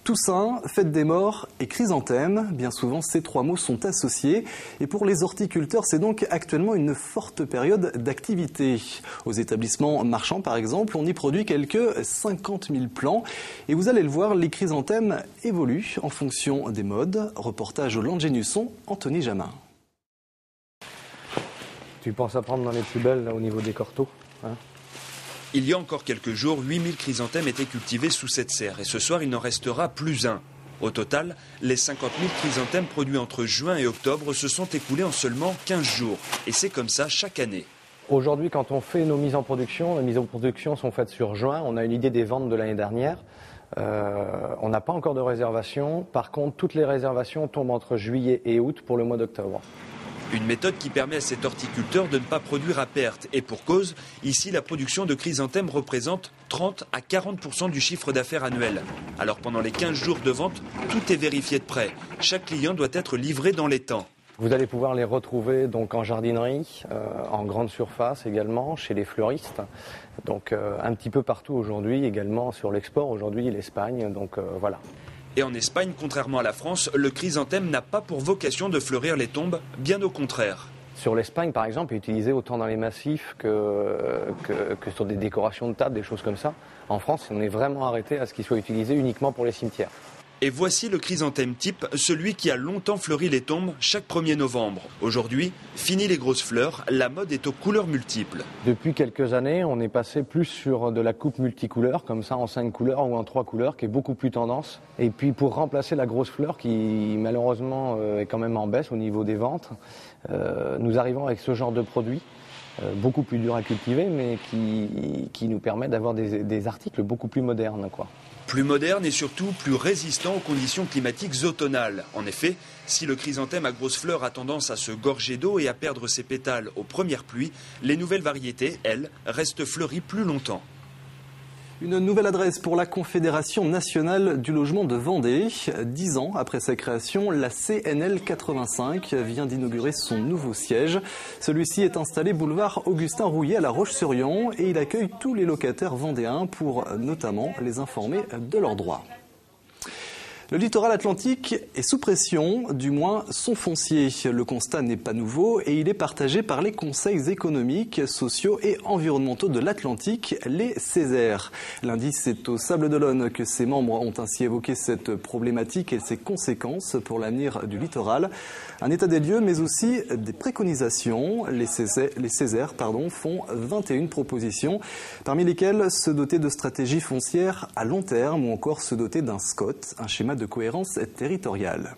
Toussaint, fête des morts et chrysanthème, bien souvent ces trois mots sont associés. Et pour les horticulteurs, c'est donc actuellement une forte période d'activité. Aux établissements marchands, par exemple, on y produit quelques 50 000 plants. Et vous allez le voir, les chrysanthèmes évoluent en fonction des modes. Reportage au Langénusson, Anthony Jamin. Tu penses à prendre dans les plus belles là, au niveau des corteaux, hein? Il y a encore quelques jours, 8000 chrysanthèmes étaient cultivés sous cette serre et ce soir, il n'en restera plus un. Au total, les 50 000 chrysanthèmes produits entre juin et octobre se sont écoulés en seulement 15 jours. Et c'est comme ça chaque année. Aujourd'hui, quand on fait nos mises en production, les mises en production sont faites sur juin. On a une idée des ventes de l'année dernière. On n'a pas encore de réservation. Par contre, toutes les réservations tombent entre juillet et août pour le mois d'octobre. Une méthode qui permet à cet horticulteur de ne pas produire à perte. Et pour cause, ici, la production de chrysanthèmes représente 30 à 40% du chiffre d'affaires annuel. Alors pendant les 15 jours de vente, tout est vérifié de près. Chaque client doit être livré dans les temps. Vous allez pouvoir les retrouver donc en jardinerie, en grande surface également, chez les fleuristes. Donc un petit peu partout aujourd'hui, également sur l'export aujourd'hui, l'Espagne. Donc voilà. Et en Espagne, contrairement à la France, le chrysanthème n'a pas pour vocation de fleurir les tombes, bien au contraire. Sur l'Espagne, par exemple, est utilisé autant dans les massifs que sur des décorations de table, des choses comme ça. En France, on est vraiment arrêté à ce qu'il soit utilisé uniquement pour les cimetières. Et voici le chrysanthème type, celui qui a longtemps fleuri les tombes chaque 1er novembre. Aujourd'hui, fini les grosses fleurs, la mode est aux couleurs multiples. Depuis quelques années, on est passé plus sur de la coupe multicouleur, comme ça en 5 couleurs ou en 3 couleurs, qui est beaucoup plus tendance. Et puis pour remplacer la grosse fleur, qui malheureusement est quand même en baisse au niveau des ventes, nous arrivons avec ce genre de produit. Beaucoup plus dur à cultiver, mais qui nous permet d'avoir des articles beaucoup plus modernes, quoi. Plus moderne et surtout plus résistant aux conditions climatiques automnales. En effet, si le chrysanthème à grosses fleurs a tendance à se gorger d'eau et à perdre ses pétales aux premières pluies, les nouvelles variétés, elles, restent fleuries plus longtemps. Une nouvelle adresse pour la Confédération nationale du logement de Vendée. 10 ans après sa création, la CNL 85 vient d'inaugurer son nouveau siège. Celui-ci est installé boulevard Augustin Rouillet à La Roche-sur-Yon et il accueille tous les locataires vendéens pour notamment les informer de leurs droits. Le littoral atlantique est sous pression, du moins son foncier. Le constat n'est pas nouveau et il est partagé par les conseils économiques, sociaux et environnementaux de l'Atlantique, les CESER. Lundi, c'est au Sables-d'Olonne que ses membres ont ainsi évoqué cette problématique et ses conséquences pour l'avenir du littoral. Un état des lieux, mais aussi des préconisations. Les CESER font 21 propositions, parmi lesquelles se doter de stratégies foncières à long terme ou encore se doter d'un SCOT, un schéma de cohérence territoriale.